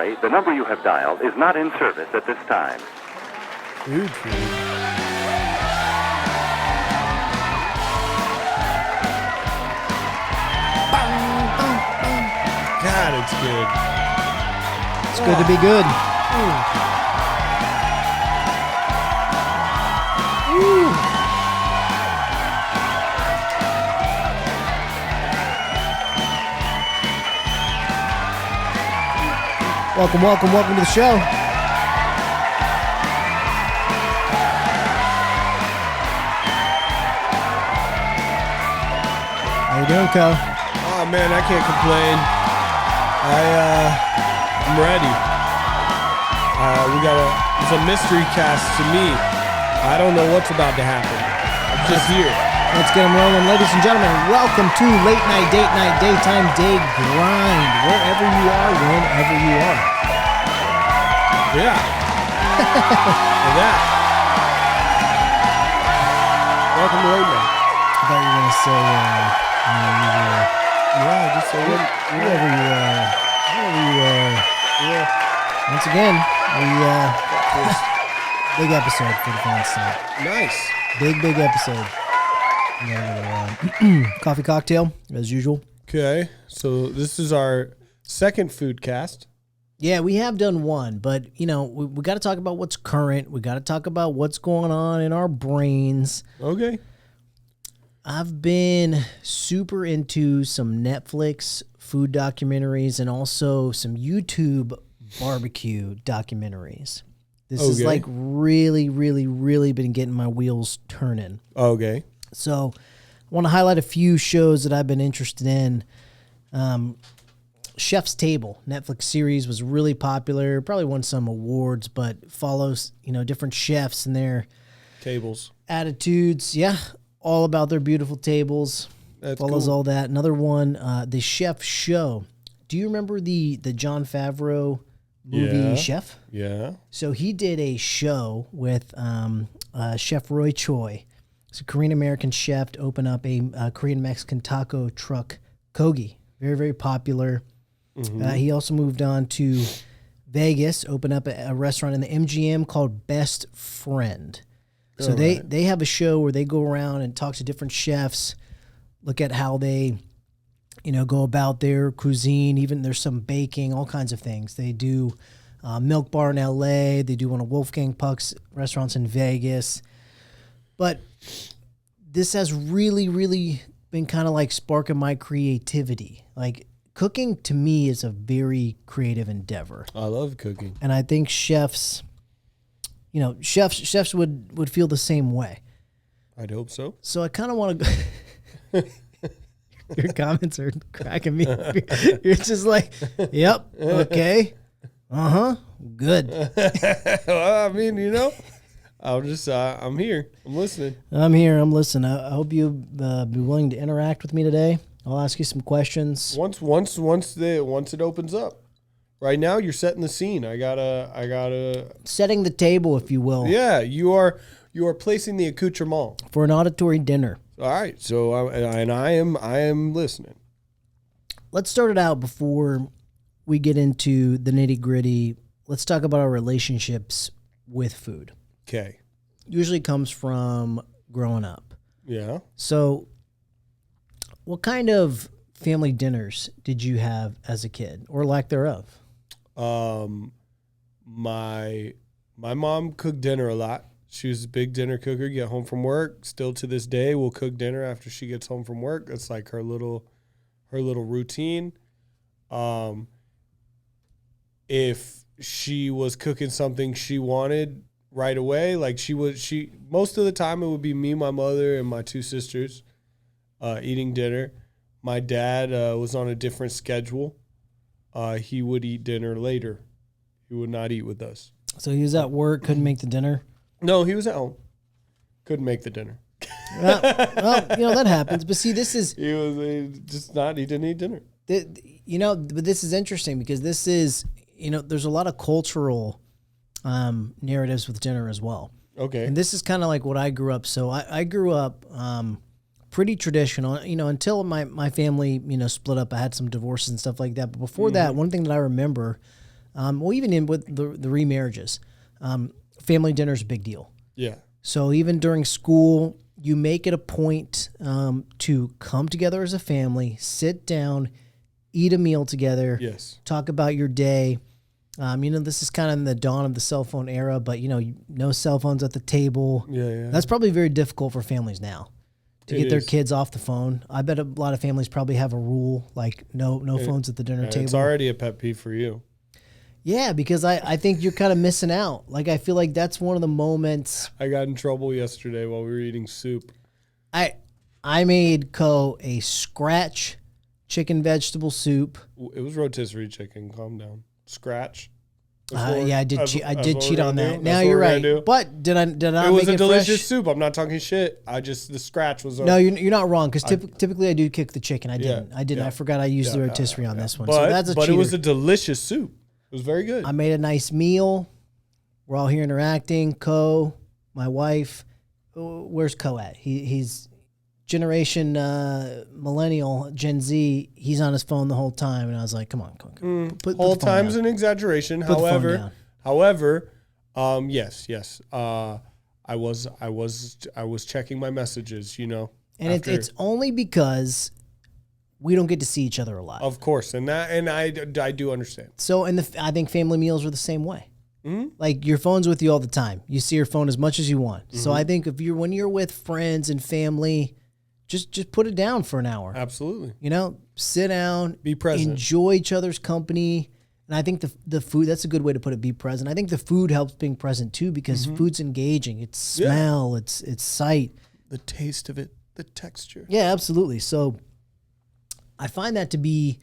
sorry, the number you have dialed is not in service at this time. Food. God, it's good. It's good to be good. Welcome to the show. How you doing, Co? Oh man, I can't complain. I'm ready. It's a mystery cast to me. I don't know what's about to happen. I'm just here. Let's get them rolling. Ladies and gentlemen, welcome to Late Night, Date Night, Daytime, Day Grind. Wherever you are, whenever you are. Yeah. And that. Welcome to Late Night. I thought you were going to say, Yeah, just say wherever you are. Wherever you are. Yeah. Once again, big episode for the fans tonight. Nice. Big episode. We got a little, coffee cocktail, as usual. Okay, so this is our second food cast. Yeah, we have done one, but, we got to talk about what's current. We got to talk about what's going on in our brains. Okay. I've been super into some Netflix food documentaries and also some YouTube barbecue documentaries. This is like really been getting my wheels turning. Okay. So I want to highlight a few shows that I've been interested in. Chef's Table, Netflix series, was really popular. Probably won some awards, but follows, different chefs and their Tables. attitudes. Yeah, all about their beautiful tables. That's follows cool. all that. Another one, The Chef Show. Do you remember the Jon Favreau movie Chef? Yeah. So he did a show with Chef Roy Choi. He's a Korean-American chef to open up a Korean-Mexican taco truck, Kogi. Very, very popular. Mm-hmm. He also moved on to Vegas, opened up a restaurant in the MGM called Best Friend. So they have a show where they go around and talk to different chefs, look at how they, go about their cuisine. Even there's some baking, all kinds of things. They do Milk Bar in L.A. They do one of Wolfgang Puck's restaurants in Vegas. But this has really been kind of like sparking my creativity. Like, cooking to me is a very creative endeavor. I love cooking. And I think chefs, chefs would feel the same way. I'd hope so. So I kind of want to go. Your comments are cracking me up. You're just like, yep, okay, good. Well, I mean, I'm here. I'm listening. I'm here. I'm listening. I hope you'll be willing to interact with me today. I'll ask you some questions. Once it opens up. Right now, you're setting the scene. I gotta Setting the table, if you will. Yeah, you are placing the accoutrement for an auditory dinner. All right, so I am listening. Let's start it out before we get into the nitty gritty. Let's talk about our relationships with food. Okay. Usually comes from growing up. Yeah. So, what kind of family dinners did you have as a kid, or lack thereof? My mom cooked dinner a lot. She was a big dinner cooker. Get home from work, still to this day, will cook dinner after she gets home from work. That's like her little routine. If she was cooking something she wanted right away, like most of the time it would be me, my mother, and my two sisters eating dinner. My dad was on a different schedule. He would eat dinner later. He would not eat with us. So he was at work, couldn't make the dinner? No, he was at home. Couldn't make the dinner. Well, that happens. But see, this is... He didn't eat dinner. But this is interesting because this is, there's a lot of cultural narratives with dinner as well. Okay. And this is kind of like what I grew up. So I grew up pretty traditional, until my family, split up. I had some divorces and stuff like that. But before that, one thing that I remember Well, even in with the remarriages, family dinner is a big deal. Yeah. So even during school, you make it a point to come together as a family, sit down, eat a meal together, Yes. talk about your day. This is kind of in the dawn of the cell phone era, but no cell phones at the table. Yeah. That's probably very difficult for families now to It get their is. kids off the phone. I bet a lot of families probably have a rule like no phones at the dinner table. It's already a pet peeve for you. Yeah, because I think you're kind of missing out. Like I feel like that's one of the moments. I got in trouble yesterday while we were eating soup. I made a scratch chicken vegetable soup. It was rotisserie chicken. Calm down. Scratch. Yeah, I did. That's I what did we're cheat gonna on do? that. That's Now what you're we're gonna right. do? But did I It was make a it delicious fresh? soup. I'm not talking shit. The scratch was. No, you're not wrong. Because typically I do cook the chicken. I didn't. yeah. I forgot I used the Yeah, rotisserie on this one. But, So that's a cheater. it was a delicious soup. It was very good. I made a nice meal. We're all here interacting. My wife. Where's at? He's generation millennial, Gen Z. He's on his phone the whole time, and I was like, "Come on. Put Whole the phone time's down. an exaggeration. Put the phone However, down. yes. I was checking my messages. And after- it's only because we don't get to see each other a lot. of course, and I do understand. So, I think family meals are the same way. Mm-hmm. Like your phone's with you all the time. You see your phone as much as you want. So Mm-hmm. I think when you're with friends and family, just put it down for an hour. Absolutely. Sit down, Be present. enjoy each other's company. And I think the food, that's a good way to put it, be present. I think the food helps being present too, because food's engaging. It's smell, it's sight. The taste of it, the texture. Yeah, absolutely. So I find that to be,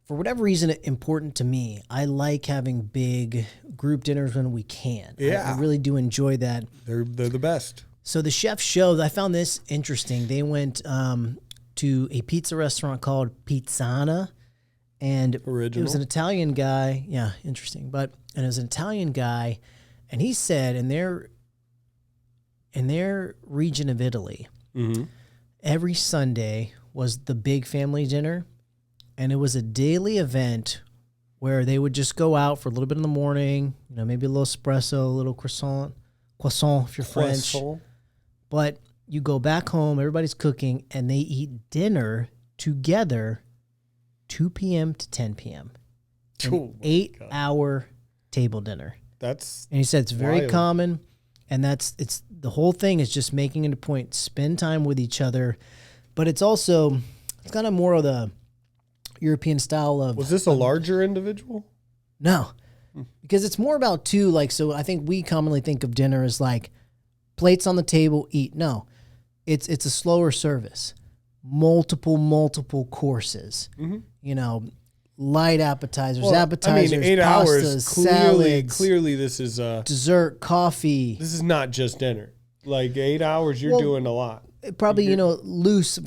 for whatever reason, important to me. I like having big group dinners when we can. Yeah. I really do enjoy that. They're the best. So the chef show, I found this interesting. They went to a pizza restaurant called Pizzana, and it Original. was an Italian guy. Yeah, interesting. And it was an Italian guy, and he said in their region of Italy, Mm-hmm. every Sunday was the big family dinner, and it was a daily event where they would just go out for a little bit in the morning, maybe a little espresso, a little croissant if you're French. But you go back home, everybody's cooking, and they eat dinner together 2 p.m. to 10 p.m. Oh my 8-hour table dinner. That's And he said it's very wild. common, and it's the whole thing is just making it a point, spend time with each other. But it's kind of more of the European style of. Was this a larger individual? No, because it's more about so I think we commonly think of dinner as like plates on the table, eat. No, it's a slower service, multiple courses. Light appetizers, appetizers, 8 pastas, hours. salads, Clearly, this is dessert, coffee. this is not just dinner. Like 8 hours, you're Well, doing a lot. Probably loose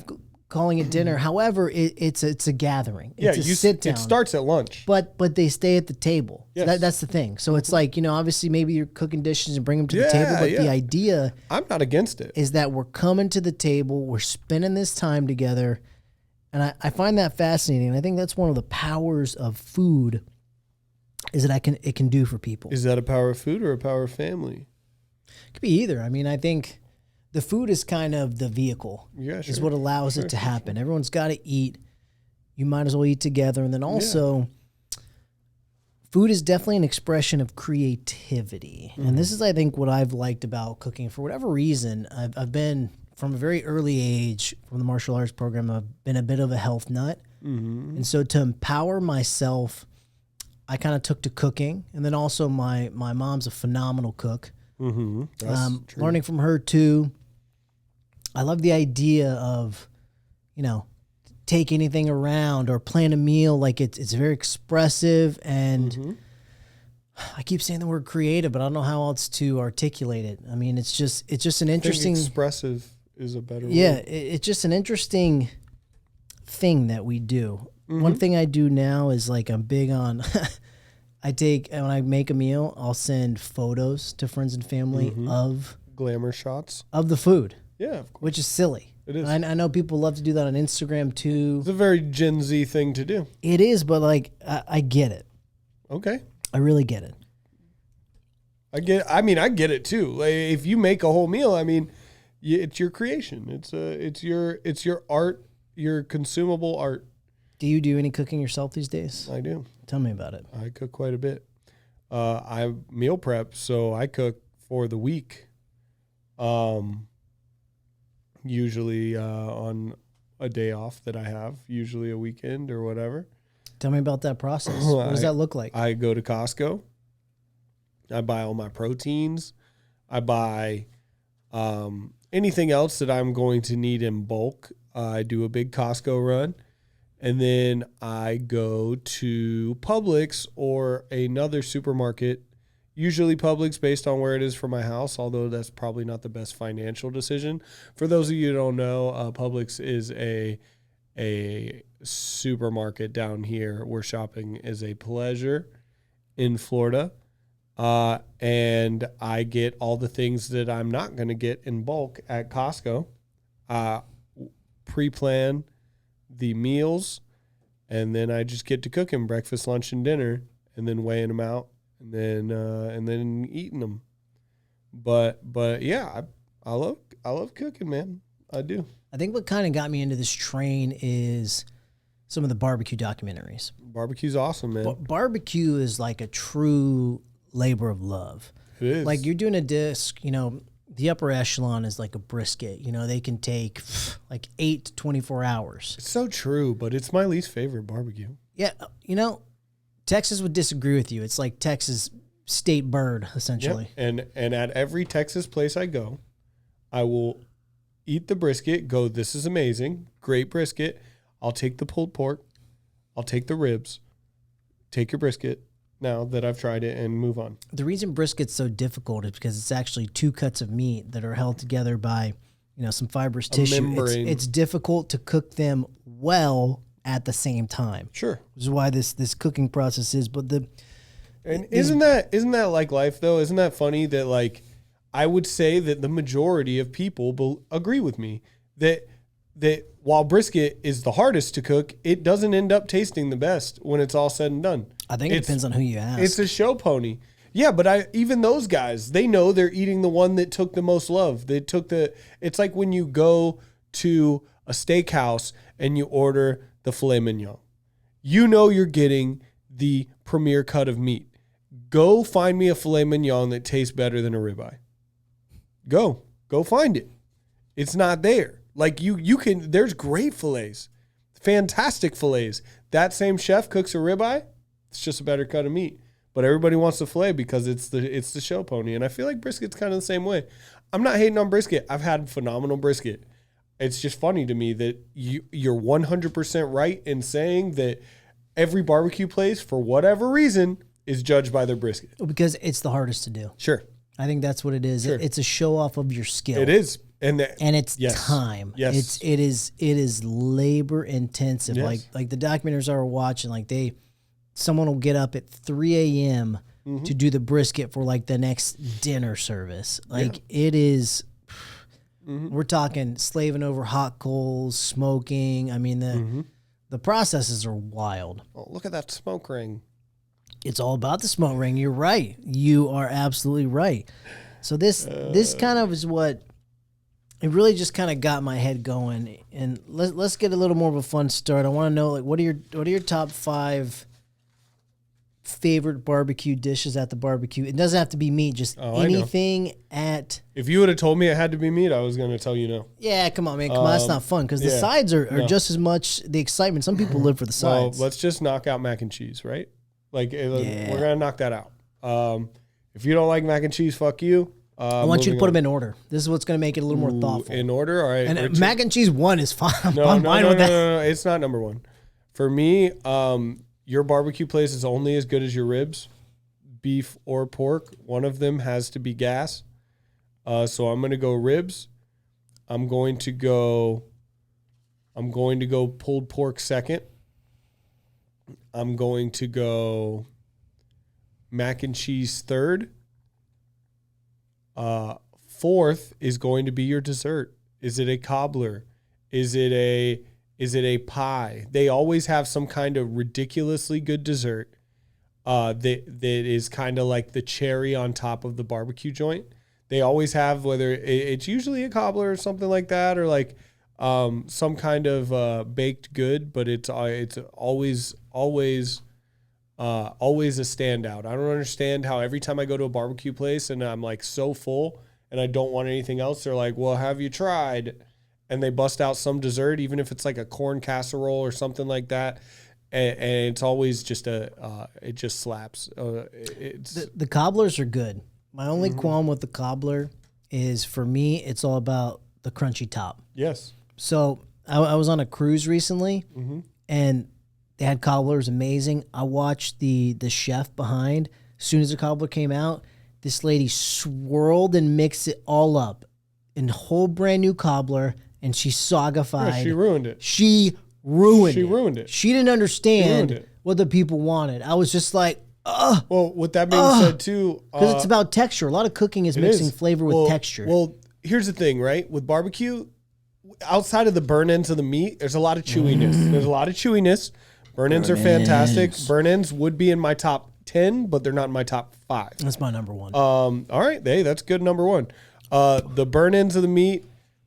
calling it dinner. However, it's a gathering. Yeah, It's a sit down. It starts at lunch. But they stay at the table. So Yes. that's the thing. So it's like, obviously maybe you're cooking dishes and bring them to the Yeah, table. But the yeah. idea I'm not against it. is that we're coming to the table, we're spending this time together. And I find that fascinating. And I think that's one of the powers of food is that it can do for people. Is that a power of food or a power of family? It could be either. I think the food is kind of the vehicle. Yeah, Is sure. what allows it to happen. Everyone's got to eat. You might as well eat together. And then also, food is definitely an expression of creativity. And this is, I think, what I've liked about cooking. For whatever reason, I've been, from a very early age, from the martial arts program, I've been a bit of a health nut. Mm-hmm. And so to empower myself, I kind of took to cooking. And then also my mom's a phenomenal cook. Mm-hmm. That's true. Learning from her too. I love the idea of, take anything around or plan a meal. Like it's very expressive, and I keep saying the word creative, but I don't know how else to articulate it. It's just an I think interesting. expressive is a better Yeah, word. it's just an interesting thing that we do. One thing I do now is like I'm big on. When I make a meal, I'll send photos to friends and family of Glamour shots. the food, Yeah, of course. which is silly. It is. I know people love to do that on Instagram too. It's a very Gen Z thing to do. It is, but like I get it. Okay. I really get it. I get it too. Like, if you make a whole meal, I mean, it's your creation. It's your art, your consumable art. Do you do any cooking yourself these days? I do. Tell me about it. I cook quite a bit. I meal prep, so I cook for the week. Usually on a day off that I have, usually a weekend or whatever. Tell me about that process. What does that look like? I go to Costco. I buy all my proteins. I buy anything else that I'm going to need in bulk. I do a big Costco run. And then I go to Publix or another supermarket, usually Publix based on where it is from my house, although that's probably not the best financial decision. For those of you who don't know, Publix is a supermarket down here where shopping is a pleasure in Florida. And I get all the things that I'm not going to get in bulk at Costco. Pre-plan the meals, and then I just get to cooking breakfast, lunch, and dinner, and then weighing them out, and then eating them. But yeah, I love cooking, man. I do. I think what kind of got me into this train is some of the barbecue documentaries. Barbecue's awesome, man. Barbecue is like a true labor of love. It is. Like you're doing a disc, the upper echelon is like a brisket. They can take like 8 to 24 hours. It's so true, but it's my least favorite barbecue. Yeah, Texas would disagree with you. It's like Texas state bird, essentially. Yep. And at every Texas place I go, I will eat the brisket, go, this is amazing, great brisket. I'll take the pulled pork. I'll take the ribs. Take your brisket now that I've tried it and move on. The reason brisket's so difficult is because it's actually 2 cuts of meat that are held together by, some fibrous tissue. Membrane. It's difficult to cook them well at the same time. Sure. Which is why this cooking process is. But isn't that like life though? Isn't that funny that like I would say that the majority of people agree with me that while brisket is the hardest to cook, it doesn't end up tasting the best when it's all said and done. I think it depends on who you ask. It's a show pony. Yeah, but even those guys, they know they're eating the one that took the most love. It's like when you go to a steakhouse and you order the filet mignon. You know you're getting the premier cut of meat. Go find me a filet mignon that tastes better than a ribeye. Go find it. It's not there. Like you can, there's great fillets, fantastic fillets. That same chef cooks a ribeye. It's just a better cut of meat, but everybody wants the fillet because it's the show pony. And I feel like brisket's kind of the same way. I'm not hating on brisket. I've had phenomenal brisket. It's just funny to me that you're 100% right in saying that every barbecue place, for whatever reason, is judged by their brisket. Because it's the hardest to do. Sure. I think that's what it is. Sure. It's a show off of your skill. It is. And it's yes. time. Yes. It is labor intensive. Yes. Like the documentaries I were watching, like someone will get up at 3 a.m. to do the brisket for like the next dinner service. Like it is, we're talking slaving over hot coals, smoking. I mean, the processes are wild. Oh, look at that smoke ring. It's all about the smoke ring. You're right. You are absolutely right. So this kind of is what it really just kind of got my head going. And let's get a little more of a fun start. I want to know, like, what are your top 5 favorite barbecue dishes at the barbecue? It doesn't have to be meat, just anything at. If you would have told me it had to be meat, I was going to tell you no. Yeah, come on, man. Come on, that's not fun because the sides are just as much the excitement. Some people live for the sides. Well, let's just knock out mac and cheese, right? Like, we're going to knock that out. If you don't like mac and cheese, fuck you. I want you to put them in order. This is what's going to make it a little more thoughtful. In order? All right. And mac and cheese 1 is fine. I'm fine with that. No. It's not number 1. For me, your barbecue place is only as good as your ribs, beef or pork. One of them has to be gas. So I'm going to go ribs. I'm going to go pulled pork second. I'm going to go mac and cheese third. Fourth is going to be your dessert. Is it a cobbler? Is it a pie? They always have some kind of ridiculously good dessert. that is kind of like the cherry on top of the barbecue joint. They always have, whether it's usually a cobbler or something like that, or like some kind of baked good, but it's always a standout. I don't understand how every time I go to a barbecue place and I'm like so full and I don't want anything else, they're like, well, have you tried? And they bust out some dessert, even if it's like a corn casserole or something like that. And it's always just it just slaps. The cobblers are good. My only qualm with the cobbler is, for me, it's all about the crunchy top. Yes. So I was on a cruise recently, and they had cobblers, amazing. I watched the chef behind. As soon as the cobbler came out, this lady swirled and mixed it all up in whole brand new cobbler, and she soggified. Yeah, she ruined it. She ruined it. She didn't understand what the people wanted. I was just like, ugh. Well, with that being said, too, Because it's about texture. A lot of cooking is mixing flavor with texture. Well, here's the thing, right? With barbecue, outside of the burn ends of the meat, there's a lot of chewiness. There's a lot of chewiness. Burn ends are fantastic. Burn ends would be in my top 10, but they're not in my top 5. That's my number one. All right, hey, that's good number 1. The burn ends of the meat,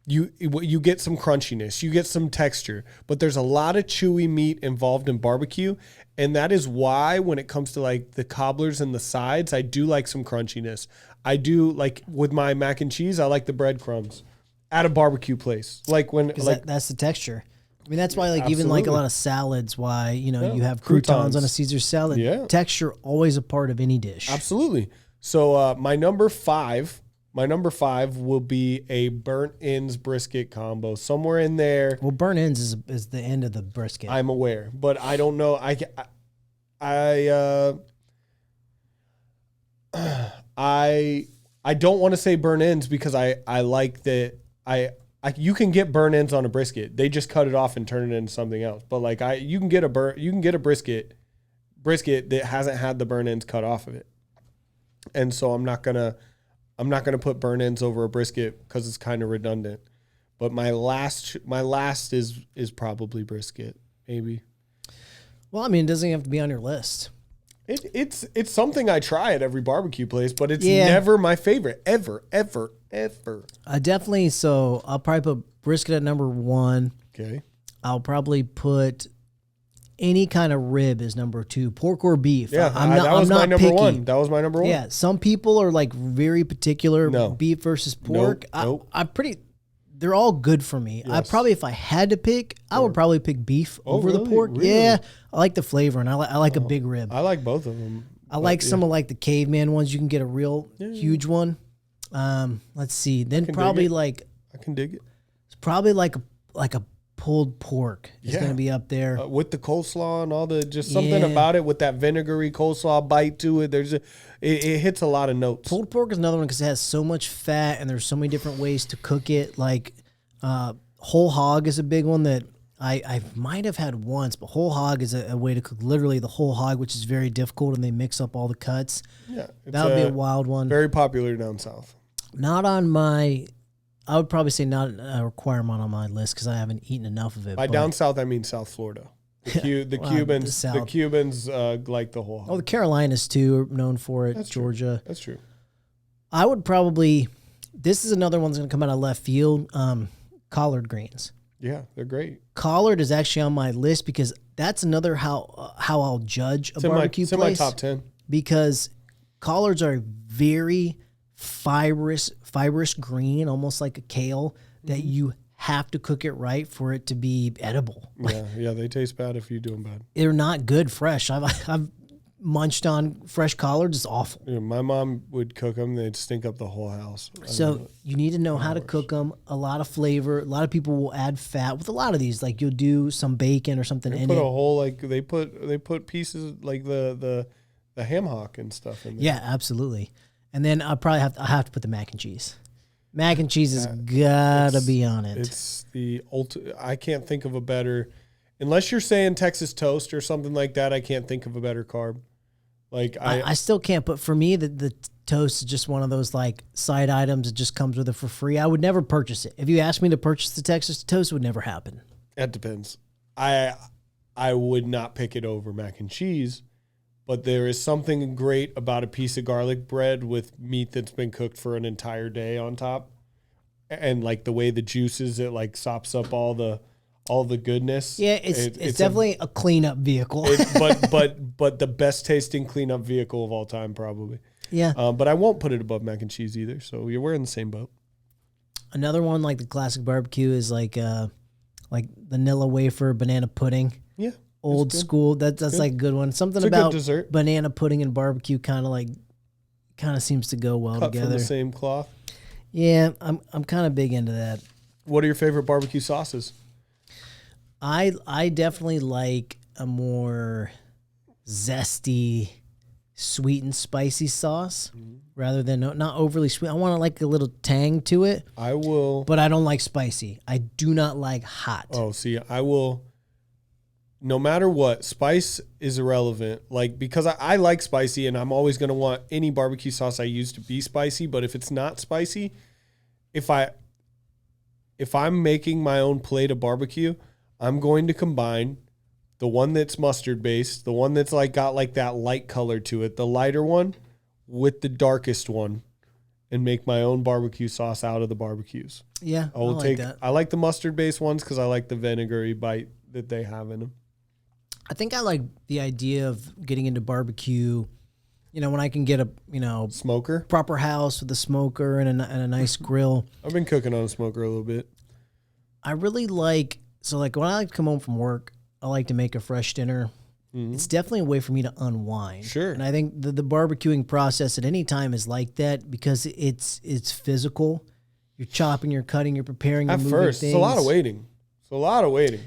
you get some crunchiness, you get some texture, but there's a lot of chewy meat involved in barbecue, and that is why when it comes to like the cobblers and the sides, I do like some crunchiness. I do like with my mac and cheese, I like the breadcrumbs at a barbecue place. Like when that's the texture. I mean, that's why even like a lot of salads, why you have croutons on a Caesar salad. Yeah. Texture always a part of any dish. Absolutely. So my number 5 will be a burnt ends brisket combo, somewhere in there. Well, burnt ends is the end of the brisket. I'm aware, but I don't know. I don't want to say burnt ends because I like that you can get burnt ends on a brisket. They just cut it off and turn it into something else. But like you can get a brisket that hasn't had the burnt ends cut off of it. And so I'm not gonna put burnt ends over a brisket because it's kind of redundant. But my last is probably brisket, maybe. Well, I mean, it doesn't have to be on your list. It's something I try at every barbecue place, but it's never my favorite ever. Definitely. So I'll probably put brisket at number 1. Okay. I'll probably put any kind of rib as number 2, pork or beef. Yeah, that was my number 1. That was my number 1. Yeah, some people are like very particular. No. Beef versus pork. Nope. They're all good for me. Yes. I probably, if I had to pick, I would probably pick beef over the really? pork. Really? Yeah, I like the flavor, and I like a big rib. I like both of them. I like some of like the caveman ones. You can get a real huge one. Let's see. Then probably like I can dig it. it's probably like a pulled pork is going to be up there. With the coleslaw and all just something about it with that vinegary coleslaw bite to it. It hits a lot of notes. Pulled pork is another one because it has so much fat and there's so many different ways to cook it. Like whole hog is a big one that I might have had once, but whole hog is a way to cook literally the whole hog, which is very difficult, and they mix up all the cuts. Yeah, that would be a wild one. Very popular down south. Not on my. I would probably say not a requirement on my list because I haven't eaten enough of it. By down south, I mean South Florida. The Cubans like the whole hog. Oh, the Carolinas too are known for it. That's Georgia. True. That's true. I would probably. This is another one that's going to come out of left field. Collard greens. Yeah, they're great. Collard is actually on my list because that's another how I'll judge a barbecue place. It's in my top 10. Because collards are very fibrous green, almost like a kale, that you have to cook it right for it to be edible. Yeah, they taste bad if you do them bad. They're not good fresh. I've munched on fresh collards. It's awful. Yeah, my mom would cook them. They'd stink up the whole house. So you need to know how to cook them. A lot of flavor. A lot of people will add fat with a lot of these. Like you'll do some bacon or something in it. Put a whole they put pieces like the ham hock and stuff in there. Yeah, absolutely. And then I'll have to put the mac and cheese. Mac and cheese has gotta be on it. It's the ultimate. I can't think of a better, unless you're saying Texas toast or something like that. I can't think of a better carb. Like I still can't. But for me, the toast is just one of those like side items. It just comes with it for free. I would never purchase it. If you asked me to purchase the Texas toast, it would never happen. That depends. I would not pick it over mac and cheese, but there is something great about a piece of garlic bread with meat that's been cooked for an entire day on top, and like the way the juices, it like sops up all the goodness. Yeah, it's definitely a cleanup vehicle. But the best tasting cleanup vehicle of all time, probably. Yeah. But I won't put it above mac and cheese either. So we're in the same boat. Another one like the classic barbecue is like vanilla wafer banana pudding. Yeah. Old school. That's like a good one. Something It's a good about dessert. banana pudding and barbecue kind of seems to go well Cut together. from the same cloth. Yeah, I'm kind of big into that. What are your favorite barbecue sauces? I definitely like a more zesty, sweet and spicy sauce rather than not overly sweet. I want to like a little tang to it, I will. but I don't like spicy. I do not like hot. Oh, see, I will. No matter what, spice is irrelevant. Like, because I like spicy, and I'm always going to want any barbecue sauce I use to be spicy. But if it's not spicy, if I'm making my own plate of barbecue, I'm going to combine the one that's mustard based, the one that's like got like that light color to it, the lighter one, with the darkest one, and make my own barbecue sauce out of the barbecues. Yeah, I will like take. that. I like the mustard based ones because I like the vinegary bite that they have in them. I think I like the idea of getting into barbecue. You know, when I can get a Smoker. proper house with a smoker and a nice grill. I've been cooking on a smoker a little bit. I really like when I like to come home from work, I like to make a fresh dinner. It's definitely a way for me to unwind. Sure. And I think the barbecuing process at any time is like that because it's physical. You're chopping, you're cutting, you're preparing, you're At moving first, things. it's a lot of waiting.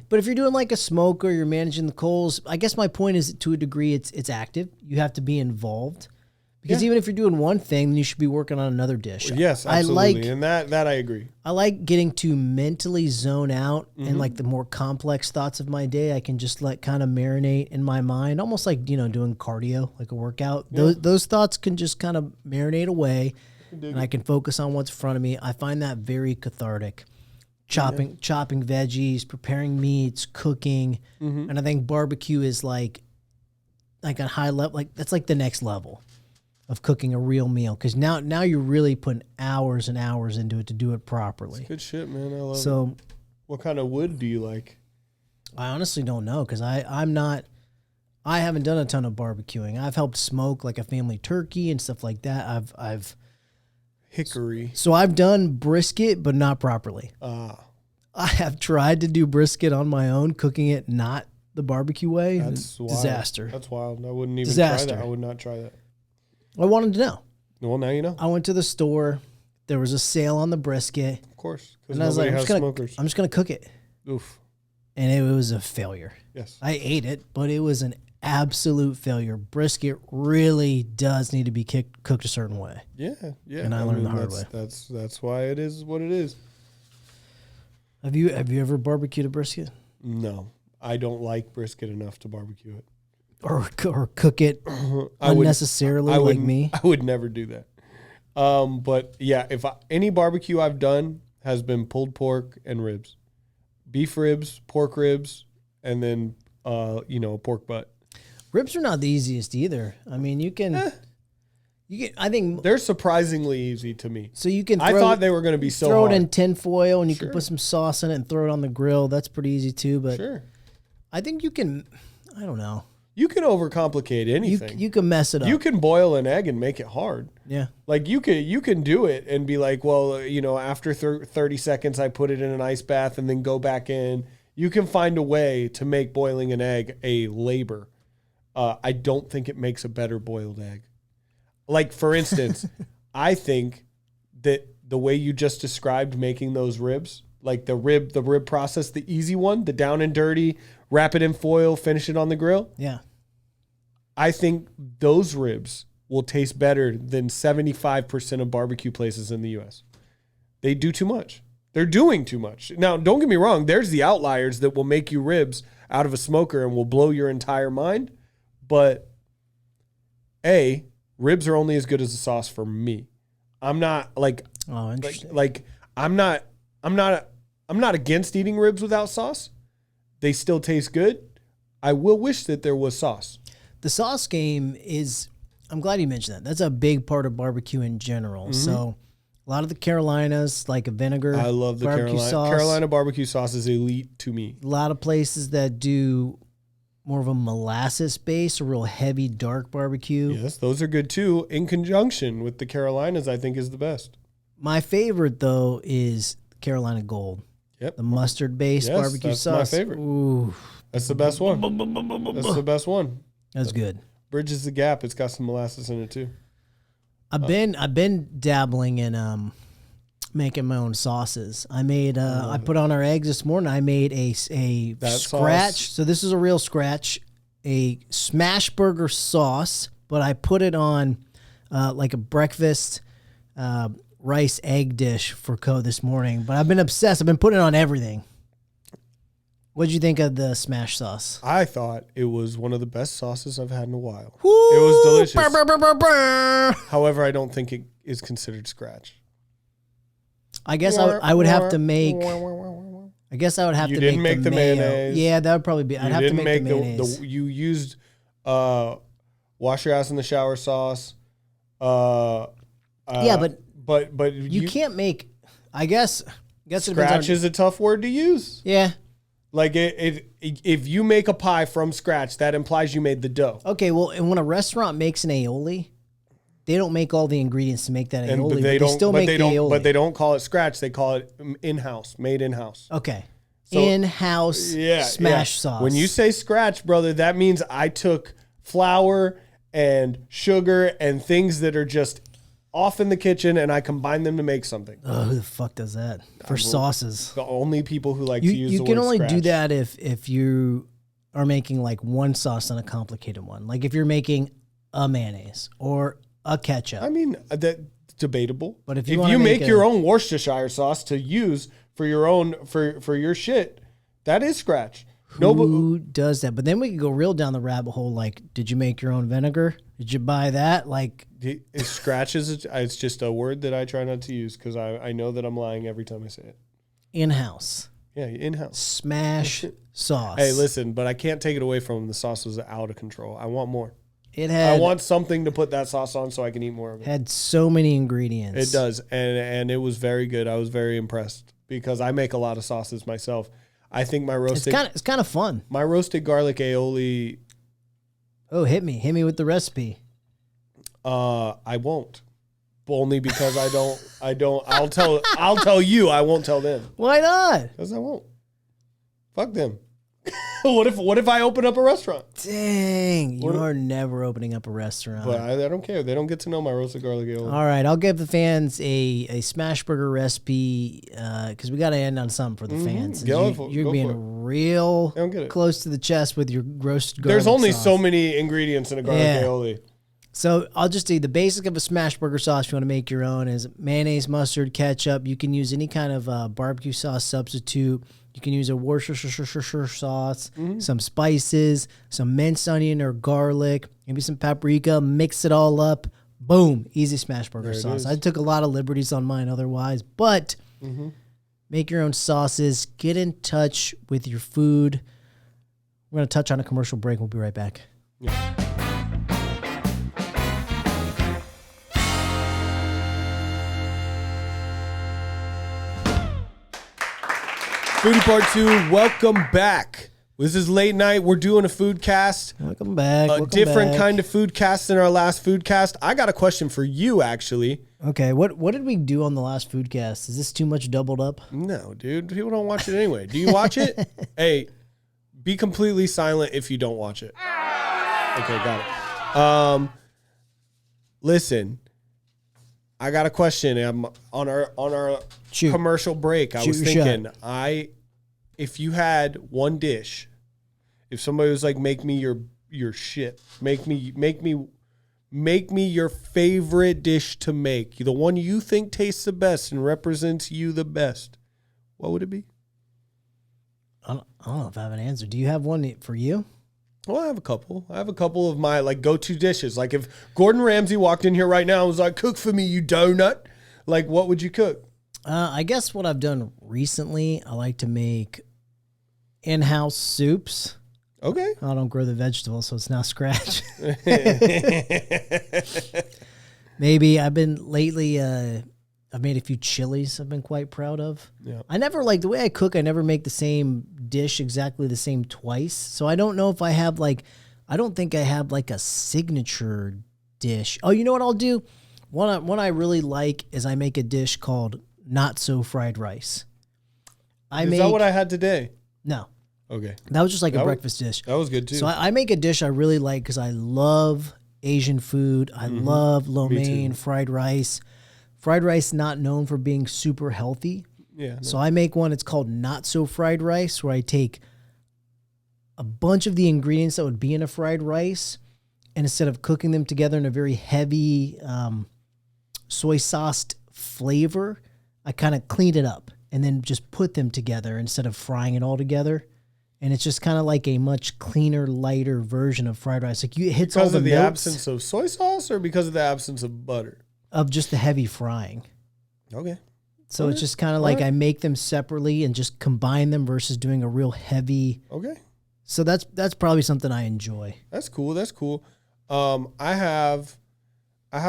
But if you're doing like a smoker, you're managing the coals. I guess my point is to a degree it's active. You have to be involved. Because even if you're doing one thing, then you should be working on another dish. Yes, absolutely. And that I agree. I like getting to mentally zone out and like the more complex thoughts of my day, I can just let kind of marinate in my mind, almost like, doing cardio, like a workout. Those thoughts can just kind of marinate away and I can focus on what's in front of me. I find that very cathartic. Chopping veggies, preparing meats, cooking. And I think barbecue is like a high level, like that's like the next level of cooking a real meal, because now you're really putting hours and hours into it to do it properly. Good shit, man. I love it. So What kind of wood do you like? I honestly don't know, because I haven't done a ton of barbecuing. I've helped smoke like a family turkey and stuff like that. I've Hickory. done brisket, but not properly. I have tried to do brisket on my own, cooking it not the barbecue way. That's wild. Disaster. That's wild. I wouldn't even Disaster. try that. I would not try that. I wanted to know. Well, now you know. I went to the store. There was a sale on the brisket. Of course. Because And I was like, nobody I'm has just smokers. going to cook it. Oof. And it was a failure. Yes. I ate it, but it was an absolute failure. Brisket really does need to be cooked a certain way. Yeah. Yeah. And I learned the hard way. That's why it is what it is. Have you ever barbecued a brisket? No. I don't like brisket enough to barbecue it. Or cook it I would- unnecessarily I like wouldn't- me? I would never do that. But yeah, any barbecue I've done has been pulled pork and ribs, beef ribs, pork ribs, and then a pork butt. Ribs are not the easiest either. I mean, you can. I think They're surprisingly easy to me. so. You can. I Throw, thought they were going to be so throw hard. it in tin foil, and you Sure. can put some sauce in it and throw it on the grill. That's pretty easy too. But Sure. I think you can. I don't know. You can overcomplicate anything. You can mess it up. You can boil an egg and make it hard. Yeah. Like you can do it and be like, well, after 30 seconds, I put it in an ice bath and then go back in. You can find a way to make boiling an egg a labor. I don't think it makes a better boiled egg. Like, for instance, I think that the way you just described making those ribs, like the rib process, the easy one, the down and dirty, wrap it in foil, finish it on the grill. Yeah. I think those ribs will taste better than 75% of barbecue places in the U.S. They do too much. They're doing too much. Now, don't get me wrong. There's the outliers that will make you ribs out of a smoker and will blow your entire mind. But ribs are only as good as the sauce for me. I'm not Oh, interesting. I'm not against eating ribs without sauce. They still taste good. I will wish that there was sauce. the sauce game is, I'm glad you mentioned that. That's a big part of barbecue in general. So a lot of the Carolinas, like a vinegar I love the barbecue sauce. Carolina barbecue sauce is elite to me. A lot of places that do more of a molasses base, a real heavy, dark barbecue. Yes, those are good too. In conjunction with the Carolinas, I think is the best. My favorite, though, is Carolina Gold. Yep. The mustard-based Yes, barbecue that's sauce. my favorite. Ooh, That's the best one. That's the best one. that's good. Bridges the gap. It's got some molasses in it too. I've been dabbling in making my own sauces. I made I put on our eggs this morning. I made a That scratch. sauce. So this is a real scratch, a smash burger sauce, but I put it on like a breakfast rice egg dish for Co this morning. But I've been obsessed. I've been putting it on everything. What'd you think of the smash sauce? I thought it was one of the best sauces I've had in a while. It was delicious. Brr, brr, brr, brr, brr. However, I don't think it is considered scratch. I guess I would have to make. I guess I would have You to didn't make make the the mayo. mayonnaise. Yeah, that would probably be. I'd You have to didn't make the make mayonnaise. you used wash your ass in the shower sauce. Yeah, but you can't make. I guess it depends scratch on- is a tough word to use. Yeah. Like if you make a pie from scratch, that implies you made the dough. Okay. Well, and when a restaurant makes an aioli, they don't make all the ingredients to make that And aioli. but But they don't. still But make they the don't. aioli. But they don't call it scratch. They call it in-house, made in-house. Okay. So- In-house smash sauce. When you say scratch, brother, that means I took flour and sugar and things that are just off in the kitchen and I combined them to make something. Oh, who the fuck does that for sauces? The only people who like to use You the can word only scratch. do that if you are making like one sauce and a complicated one. Like if you're making a mayonnaise or a ketchup. I mean, that's debatable. But if if you wanna you make make a- your own Worcestershire sauce to use for your own for your shit, that is scratch. No, but Who does that? But then we could go real down the rabbit hole. Like, did you make your own vinegar? Did you buy that? Like, scratch is it's just a word that I try not to use because I know that I'm lying every time I say it. in-house Yeah, in-house. smash sauce. Hey, listen, but I can't take it away from them. The sauce was out of control. I want more. It I had want something to put that sauce on so I can eat more of it. had so many ingredients. It does, and it was very good. I was very impressed because I make a lot of sauces myself. I think my It's kind of fun. roasted garlic aioli. Oh, hit me with the recipe. I won't, only because I don't. I'll tell you. I won't tell them Why not? because I won't. Fuck them. What if I open up a restaurant? Dang, you What- are never opening up a restaurant. But I don't care. They don't get to know my roasted garlic aioli. All right, I'll give the fans a smash burger recipe because we got to end on something for the fans. Mm-hmm. Go You, for it. you're Go being for it. real I don't get it. close to the chest with your roasted garlic There's only sauce. so many ingredients in a garlic Yeah. aioli. So I'll just do the basic of a smash burger sauce. If you want to make your own, is mayonnaise, mustard, ketchup. You can use any kind of barbecue sauce substitute. You can use a Worcestershire sauce, some spices, some minced onion or garlic, maybe some paprika. Mix it all up. Boom, easy smash burger There it sauce. is. I took a lot of liberties on mine otherwise, but make your own sauces. Get in touch with your food. We're going to touch on a commercial break. We'll be right back. Foodie Part 2, welcome back. This is late night. We're doing a food cast, Welcome back. a different kind of food cast than our last food cast. I got a question for you, actually. Okay, what did we do on the last foodcast? Is this too much doubled up? No, dude, people don't watch it anyway. Do you watch it? Hey, be completely silent if you don't watch it. Okay, got it. Listen, I got a question. I'm on our Shoot. commercial break. I Shoot was your thinking, if you had one dish, if somebody was like, make me your shit, make me your favorite dish to make, the one you think tastes the best and represents you the best, what would it be? I don't know if I have an answer. Do you have one for you? Well, I have a couple. I have a couple of my like go-to dishes. Like if Gordon Ramsay walked in here right now and was like, "Cook for me, you donut," like what would you cook? I guess what I've done recently, I like to make in-house soups. Okay. I don't grow the vegetables, so it's now scratch. Maybe I've been lately. I've made a few chilies I've been quite proud of. Yeah. I never like the way I cook. I never make the same dish exactly the same twice. So I don't know if I have like. I don't think I have like a signature dish. Oh, you know what I'll do? One I really like is I make a dish called not so fried rice. Is that what I had today? No. Okay. That was just like a That was- breakfast dish. That was good too. So I make a dish I really like because I love Asian food. I love lo mein, fried rice. Fried rice not known for being super healthy. yeah. No. So I make one, it's called not so fried rice, where I take a bunch of the ingredients that would be in a fried rice, and instead of cooking them together in a very heavy soy sauced flavor, I kind of clean it up and then just put them together instead of frying it all together. And it's just kind of like a much cleaner, lighter version of fried rice. Like it hits all Because the of the notes absence of soy sauce or because of the absence of butter? of just the heavy frying. Okay. So it's just kind of like I make them separately and just combine them versus doing a real heavy. Okay. So that's probably something I enjoy. That's cool. That's cool. I have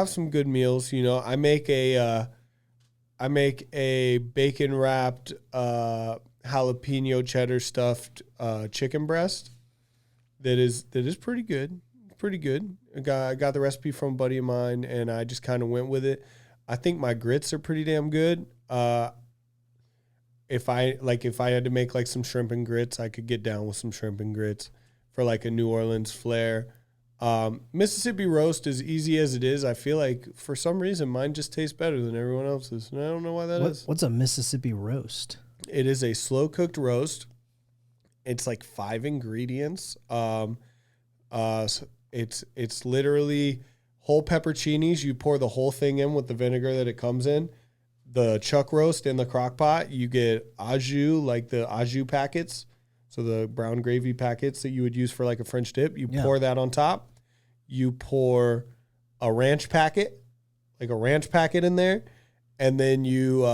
some good meals. You know, I make a bacon wrapped jalapeno cheddar stuffed chicken breast that is pretty good. Pretty good. I got the recipe from a buddy of mine, and I just kind of went with it. I think my grits are pretty damn good. If I had to make like some shrimp and grits, I could get down with some shrimp and grits for like a New Orleans flair. Mississippi roast, as easy as it is, I feel like for some reason mine just tastes better than everyone else's, and I don't know why that is. What's a Mississippi roast? It is a slow cooked roast. It's like 5 ingredients. It's literally whole pepperoncinis. You pour the whole thing in with the vinegar that it comes in. The chuck roast in the crock pot, you get au jus, like the au jus packets. So the brown gravy packets that you would use for like a French dip. You pour that on top. You pour a ranch packet, like a ranch packet in there. And then you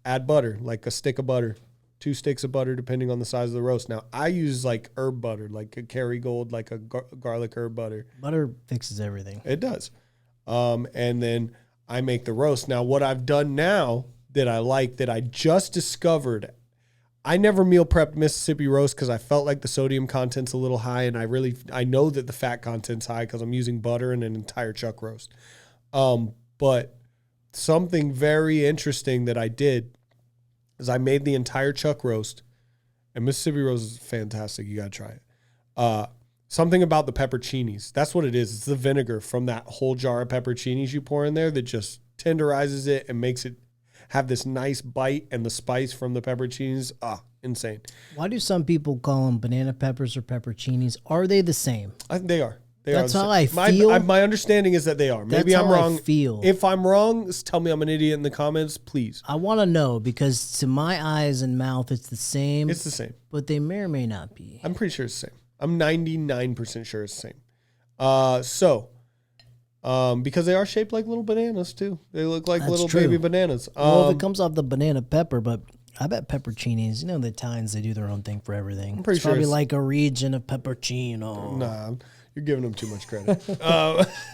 add butter, like a stick of butter, 2 sticks of butter, depending on the size of the roast. Now I use like herb butter, like a Kerrygold, like a garlic herb butter. Butter fixes everything. It does. And then I make the roast. Now, what I've done now that I like, that I just discovered, I never meal prepped Mississippi roast because I felt like the sodium content's a little high, and I know that the fat content's high because I'm using butter and an entire chuck roast. But something very interesting that I did is I made the entire chuck roast, and Mississippi roast is fantastic. You got to try it. Something about the pepperoncinis. That's what it is. It's the vinegar from that whole jar of pepperoncinis you pour in there that just tenderizes it and makes it have this nice bite, and the spice from the pepperoncinis. Insane. Why do some people call them banana peppers or pepperoncinis? Are they the same? I think they are. That's how I My, feel. my understanding is that they are. Maybe That's I'm how I wrong. feel. If I'm wrong, tell me I'm an idiot in the comments, please. I want to know because to my eyes and mouth, it's the same. It's the same. But they may or may not be. I'm pretty sure it's the same. I'm 99% sure it's the same. Because they are shaped like little bananas too. They look like That's little true. baby bananas. Well, if it comes off the banana pepper, but I bet pepperoncinis, the Italians, they do their own thing for everything. I'm pretty it's sure probably it's- like a region of pepperoncino. Nah, you're giving them too much credit.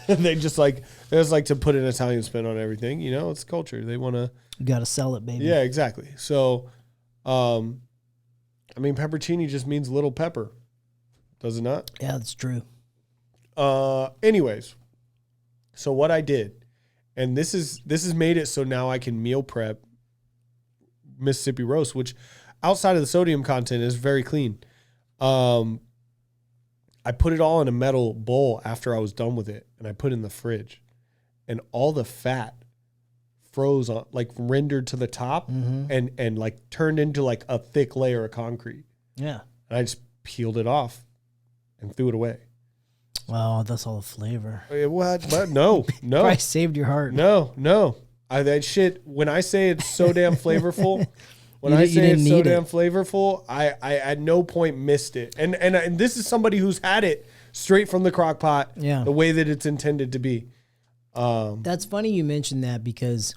They just like to put an Italian spin on everything. It's culture. They want to. You got to sell it, baby. Yeah, exactly. So, pepperoncini just means little pepper, does it not? Yeah, that's true. Anyways, so what I did, and this has made it so now I can meal prep Mississippi roast, which outside of the sodium content is very clean. I put it all in a metal bowl after I was done with it, and I put it in the fridge, and all the fat froze on, like rendered to the top, and like turned into like a thick layer of concrete. Yeah. And I just peeled it off and threw it away. Wow, that's all the flavor. What? But no. Probably saved your heart. No. That shit, when I say it's so damn flavorful, You didn't need it. flavorful, I at no point missed it. And this is somebody who's had it straight from the crock pot, Yeah. the way that it's intended to be. That's funny you mentioned that because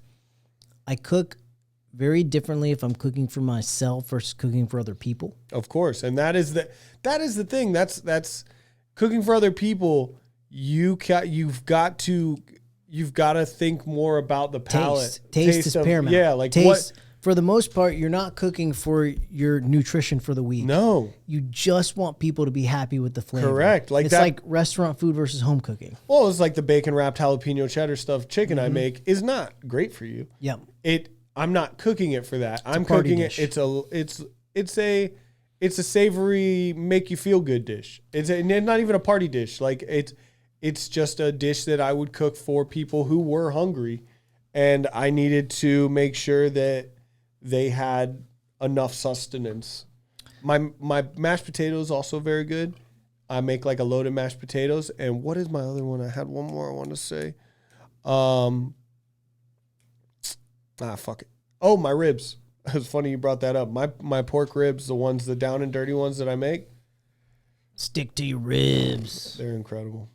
I cook very differently if I'm cooking for myself versus cooking for other people. Of course. And that is the thing. That's cooking for other people. You've got to think more about the palate. Taste is paramount. Yeah, like taste. what? For the most part, you're not cooking for your nutrition for the week. No. You just want people to be happy with the flavor. Correct. It's like restaurant food versus home cooking. Well, it's like the bacon wrapped jalapeno cheddar stuffed chicken I make is not great for you. Yep. I'm not cooking it for that. I'm party cooking dish. it. It's a savory, make you feel good dish. It's not even a party dish. Like it's just a dish that I would cook for people who were hungry, and I needed to make sure that they had enough sustenance. My mashed potatoes also very good. I make like a loaded mashed potatoes. And what is my other one? I had one more I want to say. Fuck it. Oh, my ribs. It was funny you brought that up. My pork ribs, the down and dirty ones that I make, Stick to your ribs. they're incredible.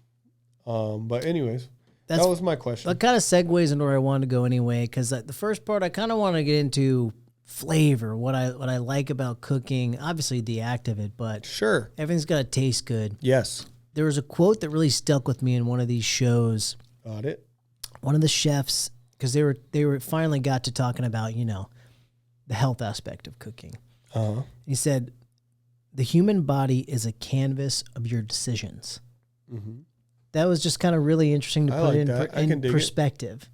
But anyways, that was my question. That kind of segues into where I wanted to go anyway, because the first part I kind of want to get into flavor, what I like about cooking. Obviously the act of it, but Sure. everything's got to taste good. Yes. There was a quote that really stuck with me in one of these shows. Got it. One of the chefs, because they were finally got to talking about the health aspect of cooking. Uh-huh. He said, "The human body is a canvas of your decisions." Mm-hmm. That was just kind of really interesting to I put like in, that. I can dig it. perspective,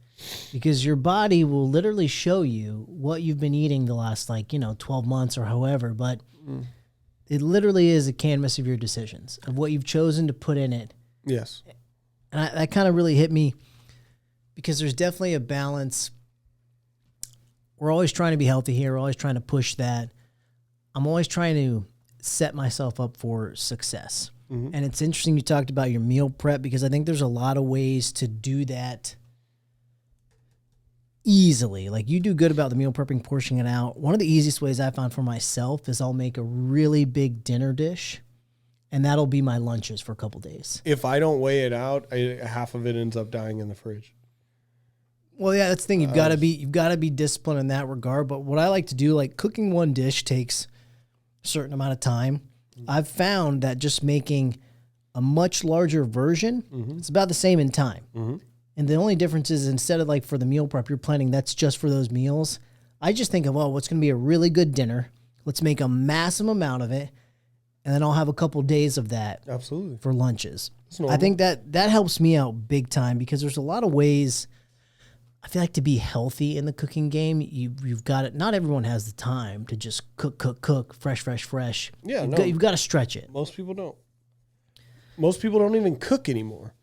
because your body will literally show you what you've been eating the last 12 months or however, but it literally is a canvas of your decisions, of what you've chosen to put in it. Yes. And that kind of really hit me, because there's definitely a balance. We're always trying to be healthy here. We're always trying to push that. I'm always trying to set myself up for success. Mm-hmm. And it's interesting you talked about your meal prep, because I think there's a lot of ways to do that easily. Like, you do good about the meal prepping, portioning it out. One of the easiest ways I found for myself is I'll make a really big dinner dish, and that'll be my lunches for a couple days. If I don't weigh it out, half of it ends up dying in the fridge. Well, yeah, that's the thing. You've got to be disciplined in that regard. But what I like to do, like cooking one dish takes a certain amount of time. I've found that just making a much larger version, it's about the same in time. Mm-hmm. And the only difference is, instead of like for the meal prep you're planning, that's just for those meals. I just think of, what's going to be a really good dinner? Let's make a massive amount of it, and then I'll have a couple days of that Absolutely. for lunches. normal. I think that helps me out big time, because there's a lot of ways. I feel like to be healthy in the cooking game, you've got it. Not everyone has the time to just cook, fresh. Yeah, You've got to stretch it. Most people don't. Most people don't even cook anymore.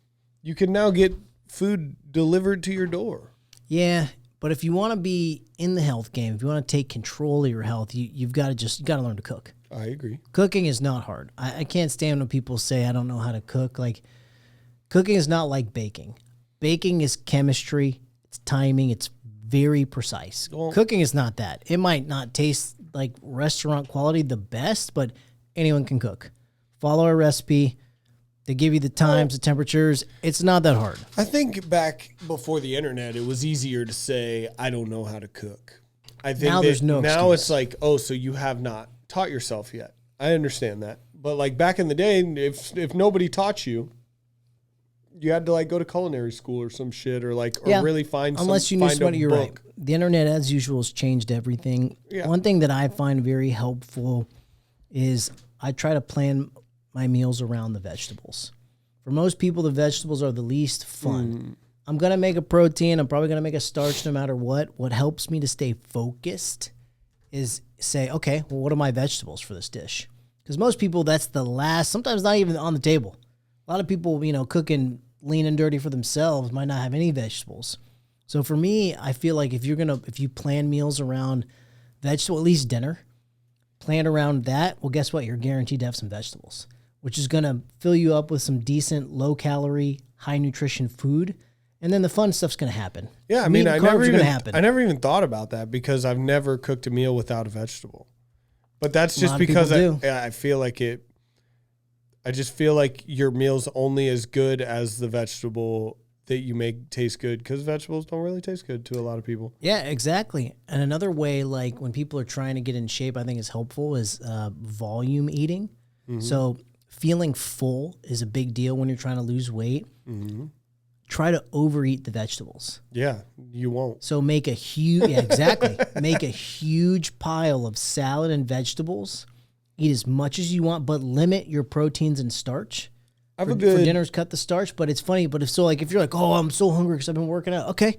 You can now get food delivered to your door. Yeah, but if you want to be in the health game, if you want to take control of your health, you've got to learn to cook. I agree. Cooking is not hard. I can't stand when people say I don't know how to cook. Like, cooking is not like baking. Baking is chemistry. It's timing. It's very precise. Well, Cooking is not that. It might not taste like restaurant quality the best, but anyone can cook. Follow a recipe. They give you the times, the temperatures. It's not that hard. I think back before the internet, it was easier to say, I don't know how to cook. I think Now there's no now excuse. it's like, oh, so you have not taught yourself yet. I understand that. But like back in the day, if nobody taught you, you had to like go to culinary school or some shit, or really find Unless you knew find a somebody, you're right. book. The internet, as usual, has changed everything. Yeah. One thing that I find very helpful is I try to plan my meals around the vegetables. For most people, the vegetables are the least fun. I'm going to make a protein. I'm probably going to make a starch no matter what. What helps me to stay focused is say, okay, well, what are my vegetables for this dish? Because most people, that's the last, sometimes not even on the table. A lot of people, cooking lean and dirty for themselves might not have any vegetables. So for me, I feel like if you plan meals around vegetable, at least dinner, plan around that, well, guess what? You're guaranteed to have some vegetables, which is going to fill you up with some decent, low calorie, high nutrition food. And then the fun stuff's going to happen. Yeah, I Meat mean, and carbs are gonna happen. I never even thought about that, because I've never cooked a meal without a vegetable. But that's A just lot of because people do. I feel like it. I just feel like your meal's only as good as the vegetable that you make taste good, because vegetables don't really taste good to a lot of people. Yeah, exactly. And another way, like when people are trying to get in shape, I think is helpful is volume eating. So feeling full is a big deal when you're trying to lose weight. Try to overeat the vegetables. Yeah, you won't. So make a huge, yeah, exactly. Make a huge pile of salad and vegetables. Eat as much as you want, but limit your proteins and starch. I have For a good dinners, cut the starch. But it's funny. But if you're like, oh, I'm so hungry because I've been working out. Okay,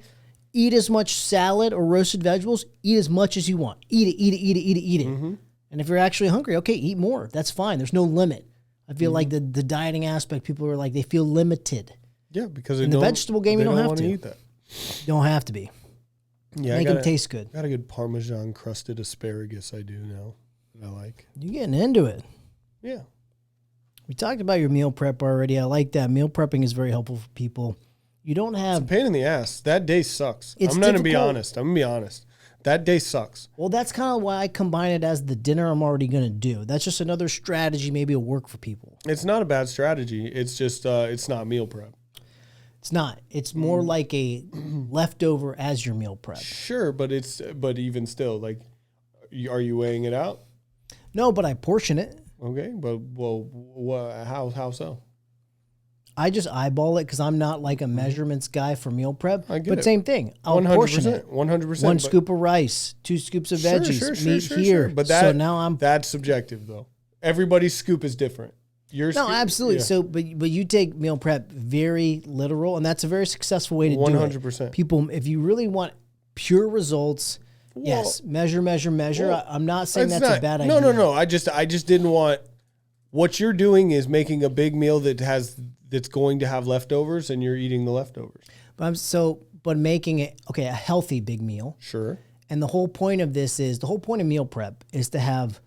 eat as much salad or roasted vegetables. Eat as much as you want. Eat it, eat it, eat it, eat it, eat it. And if you're actually hungry, okay, eat more. That's fine. There's no limit. I feel like the dieting aspect, people are like, they feel limited. Yeah, because In the vegetable game, you don't have wanna to. eat that. You don't have to be. Yeah, Make them taste good. Got a good Parmesan crusted asparagus I do now that I like. You're getting into it. Yeah. We talked about your meal prep already. I like that. Meal prepping is very helpful for people. You don't It's a have... pain in the ass. That day sucks. It's I'm going to be difficult. honest. I'm going to be honest. That day sucks. Well, that's kind of why I combine it as the dinner I'm already going to do. That's just another strategy. Maybe it'll work for people. It's not a bad strategy. It's just, it's not meal prep. It's not. It's more like a leftover as your meal prep. Sure, but even still, like, are you weighing it out? No, but I portion it. Okay, but how so? I just eyeball it because I'm not like a measurements guy for meal prep. I get but it. same thing. I'll portion it. 100%. One scoop of rice, 2 scoops of veggies, meat here. But so now that's subjective though. Everybody's scoop is different. Your No, scoop, absolutely. yeah. So, but you take meal prep very literal, and that's a very successful way to do it. 100%. People, if you really want pure results, yes, measure. well, I'm not saying It's that's a not- bad idea. No. I just didn't want. What you're doing is making a big meal that's going to have leftovers, and you're eating the leftovers. But making it a healthy big meal. Sure. And the whole point of meal prep is to have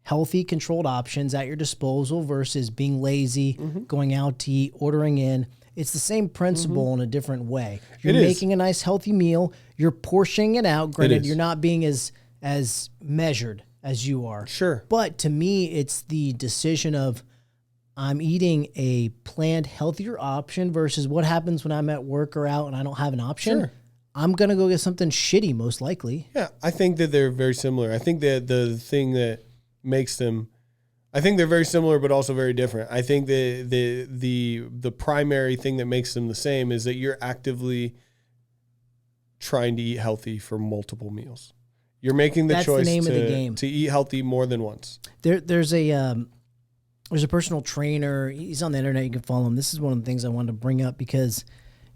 healthy, controlled options at your disposal versus being lazy, going out to eat, ordering in. It's the same principle in a different way. You're It is. making a nice, healthy meal. You're portioning it out. Granted, is. you're not being as measured as you are. Sure. But to me, it's the decision of I'm eating a planned, healthier option versus what happens when I'm at work or out and I don't have an option. Sure. I'm going to go get something shitty, most likely. Yeah, I think that they're very similar. I think that the thing that makes them, I think they're very similar, but also very different. I think the primary thing that makes them the same is that you're actively trying to eat healthy for multiple meals. You're making the That's the choice name of the game. to eat healthy more than once. There's a personal trainer. He's on the internet. You can follow him. This is one of the things I wanted to bring up because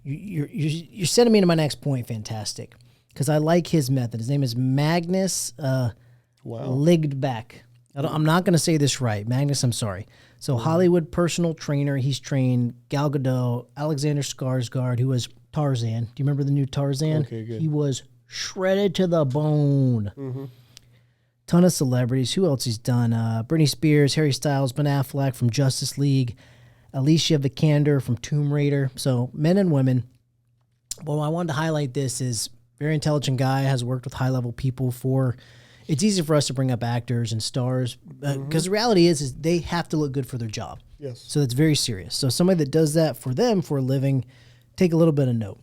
you're sending me to my next point. Fantastic, because I like his method. His name is Magnus Ligdbeck. I'm not going to say this right. Magnus, I'm sorry. So Hollywood personal trainer. He's trained Gal Gadot, Alexander Skarsgård, who was Tarzan. Do you remember the new Tarzan? Okay, good. He was shredded to the bone. Ton of celebrities. Who else he's done? Britney Spears, Harry Styles, Ben Affleck from Justice League, Alicia Vikander from Tomb Raider. So men and women. Well, I wanted to highlight this is very intelligent guy, has worked with high-level people for... It's easy for us to bring up actors and stars because the reality is they have to look good for their job. Yes. So it's very serious. So somebody that does that for them for a living, take a little bit of note.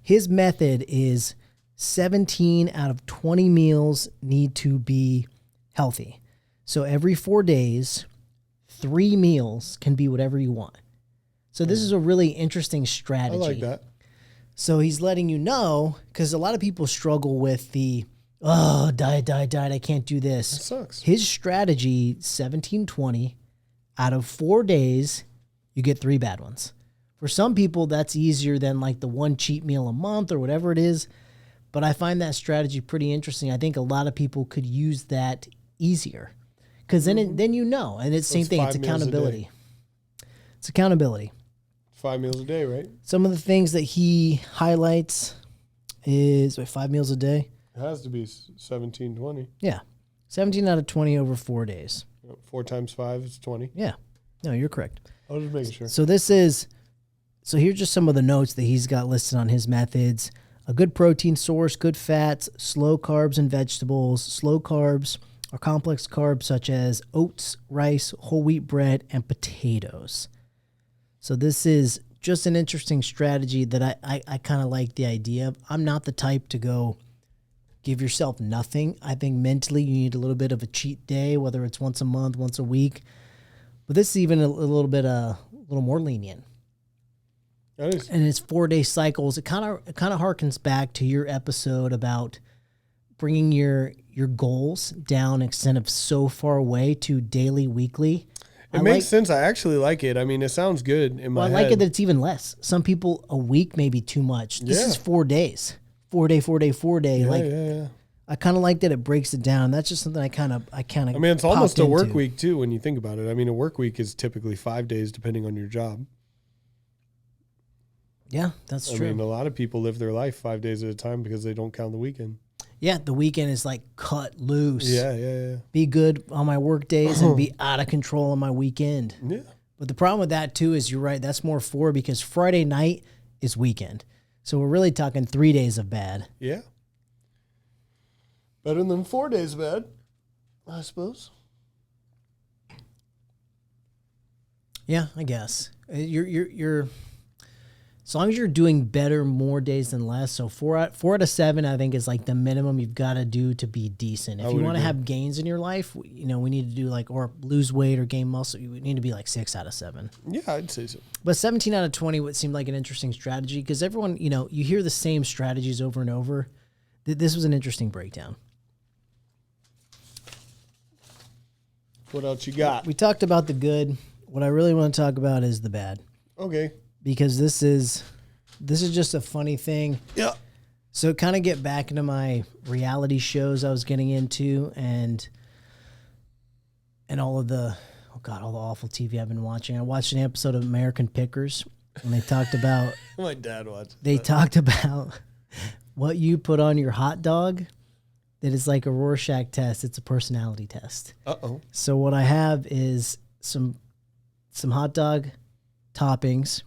His method is 17 out of 20 meals need to be healthy. So every 4 days, 3 meals can be whatever you want. So this is a really interesting I strategy. like that. So he's letting you know, because a lot of people struggle with the, diet, I can't do this. That sucks. His strategy, 17-20, out of 4 days, you get 3 bad ones. For some people, that's easier than like the 1 cheat meal a month or whatever it is. But I find that strategy pretty interesting. I think a lot of people could use that easier. Because then you know. And it's the same it's thing. It's 5 meals a day. accountability. It's accountability. 5 meals a day, right? Some of the things that he highlights is 5 meals a day. It has to be 17, 20. Yeah. 17 out of 20 over 4 days. 4 times 5 is 20. Yeah. No, you're correct. I was just making sure. So here's just some of the notes that he's got listed on his methods. A good protein source, good fats, slow carbs and vegetables. Slow carbs are complex carbs such as oats, rice, whole wheat bread, and potatoes. So this is just an interesting strategy that I kind of like the idea of. I'm not the type to go give yourself nothing. I think mentally you need a little bit of a cheat day, whether it's once a month, once a week. But this is even a little bit a little more lenient. That is. And it's 4-day cycles. It kind of harkens back to your episode about bringing your goals down instead of so far away to daily, weekly. It makes sense. I actually like it. I mean, it sounds good in my I head. like it that it's even less. Some people, a week may be too much. This is 4 days. 4 day. Yeah. I kind of like that it breaks it down. That's just something I kind of. I mean, it's almost a work week too when you think about it. I mean, a work week is typically 5 days depending on your job. Yeah, that's true. I mean, a lot of people live their life 5 days at a time because they don't count the weekend. Yeah, the weekend is like cut loose. Yeah. Be good on my work days and be out of control on my weekend. Yeah. But the problem with that too is you're right. That's more 4 because Friday night is weekend. So we're really talking 3 days of bad. Yeah. Better than 4 days bad, I suppose. Yeah, I guess. You're as long as you're doing better more days than less. So 4 out of 7, I think, is like the minimum you've got to do to be decent. If you want to have gains in your life, we need to do like, or lose weight or gain muscle, you need to be like 6 out of 7. Yeah, I'd say so. But 17 out of 20 would seem like an interesting strategy because everyone, you hear the same strategies over and over. This was an interesting breakdown. What else you got? We talked about the good. What I really want to talk about is the bad. Okay. Because this is just a funny thing. Yeah. So kind of get back into my reality shows I was getting into and all the all the awful TV I've been watching. I watched an episode of American Pickers and they talked about My dad watched. talked about what you put on your hot dog. That is like a Rorschach test. It's a personality test. Uh-oh. So what I have is some hot dog toppings.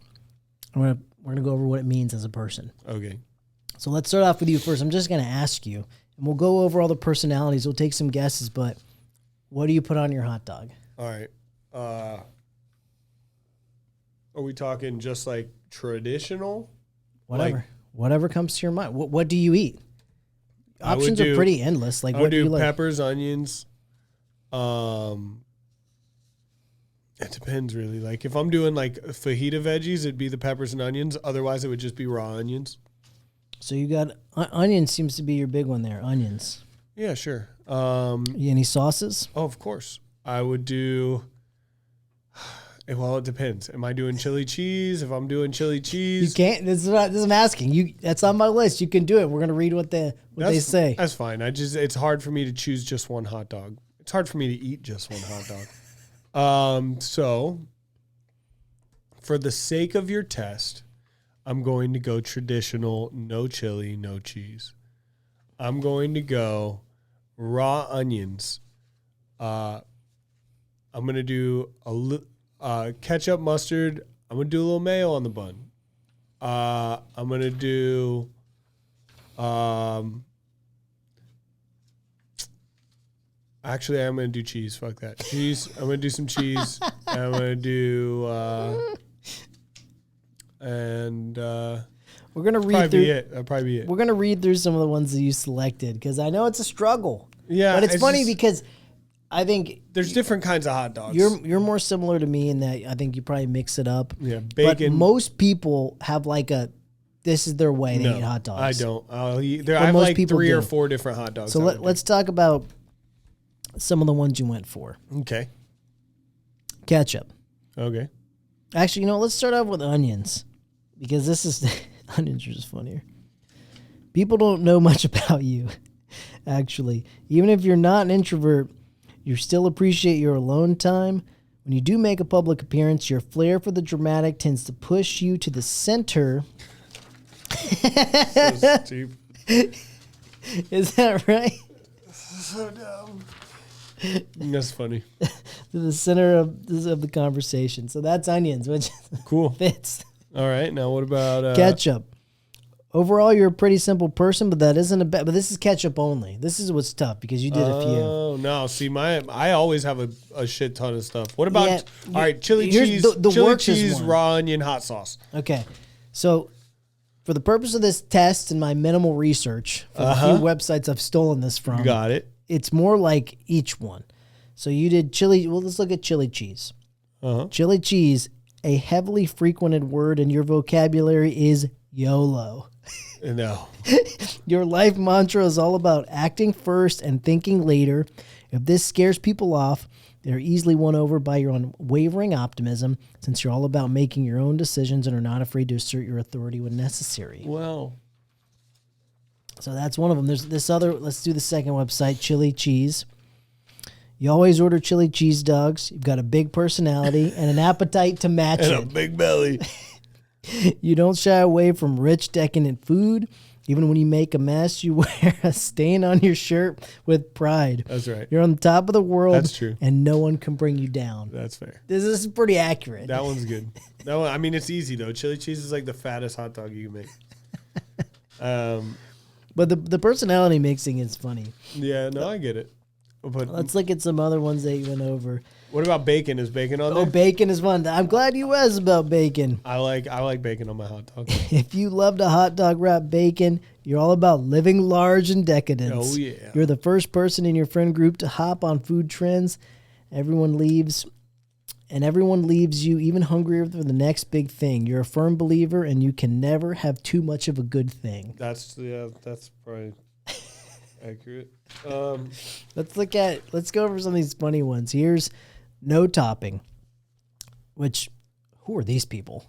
We're gonna go over what it means as a person. Okay. So let's start off with you first. I'm just gonna ask you, and we'll go over all the personalities. We'll take some guesses, but what do you put on your hot dog? All right. Are we talking just like traditional? Whatever comes to your mind. What do you eat? Options are pretty endless. Like I would what do you do like? peppers, onions. It depends really. Like if I'm doing like fajita veggies, it'd be the peppers and onions. Otherwise, it would just be raw onions. So you got onions seems to be your big one there. Onions. Yeah, sure. Any sauces? Oh, of course. I would do. Well, it depends. Am I doing chili cheese? If I'm doing chili cheese, You can't. This is I'm asking. That's on my list. You can do it. We're gonna read what they say. That's fine. It's hard for me to choose just one hot dog. It's hard for me to eat just one hot dog. So for the sake of your test, I'm going to go traditional, no chili, no cheese. I'm going to go raw onions. I'm going to do ketchup, mustard. I'm going to do a little mayo on the bun. I'm going to do actually, I'm going to do cheese. Fuck that. Cheese. I'm going to do some cheese. I'm going to do We're gonna read probably through. be it. That'll probably be it. We're gonna read through some of the ones that you selected because I know it's a struggle. Yeah, but it's funny just- because I think There's different kinds of hot dogs. you're more similar to me in that I think you probably mix it up. Yeah, But bacon. most people have like this is their way they No, eat hot dogs. I don't. I have most like people 3 or do. 4 different hot dogs. So let's talk about some of the ones you went for. Okay. Ketchup. Okay. Actually, let's start off with onions because this is onions are just funnier. People don't know much about you, actually. Even if you're not an introvert, you still appreciate your alone time. When you do make a public appearance, your flair for the dramatic tends to push you to the center. So stupid. Is that right? So dumb. That's funny. To the center of the conversation. So that's onions, which Cool. fits. All right. Now what about Ketchup. Overall, you're a pretty simple person, but that isn't a bad. But this is ketchup only. This is what's tough because you did a few. Oh no! See, I always have a shit ton of stuff. What about Yeah, all right? Chili here's cheese, the chili works is cheese, one. raw onion, hot sauce. Okay, so for the purpose of this test and my minimal research for the few websites I've stolen this from, Got it. it's more like each one. So you did chili. Well, let's look at chili cheese. Chili cheese, a heavily frequented word in your vocabulary is YOLO. No. Your life mantra is all about acting first and thinking later. If this scares people off, they're easily won over by your unwavering optimism, since you're all about making your own decisions and are not afraid to assert your authority when necessary. Well, So that's one of them. There's this other, let's do the second website, chili cheese. You always order chili cheese dogs. You've got a big personality and an appetite to match and it. a big belly. You don't shy away from rich, decadent food. Even when you make a mess, you wear a stain on your shirt with pride. That's right. You're on the top of the world. That's true. And no one can bring you down. That's fair. This is pretty accurate. That one's good. That one, I mean, it's easy though. Chili cheese is like the fattest hot dog you can make. But the personality mixing is funny. Yeah, no, I get it. But Let's look at some other ones that you went over. what about bacon? Is bacon on Oh, there? bacon is one. I'm glad you asked about bacon. I like bacon on my hot dog. If you loved a hot dog wrapped bacon, you're all about living large and decadence. Oh, yeah. You're the first person in your friend group to hop on food trends. Everyone leaves you even hungrier for the next big thing. You're a firm believer, and you can never have too much of a good thing. That's probably accurate. Let's go over some of these funny ones. Here's no topping, which, who are these people?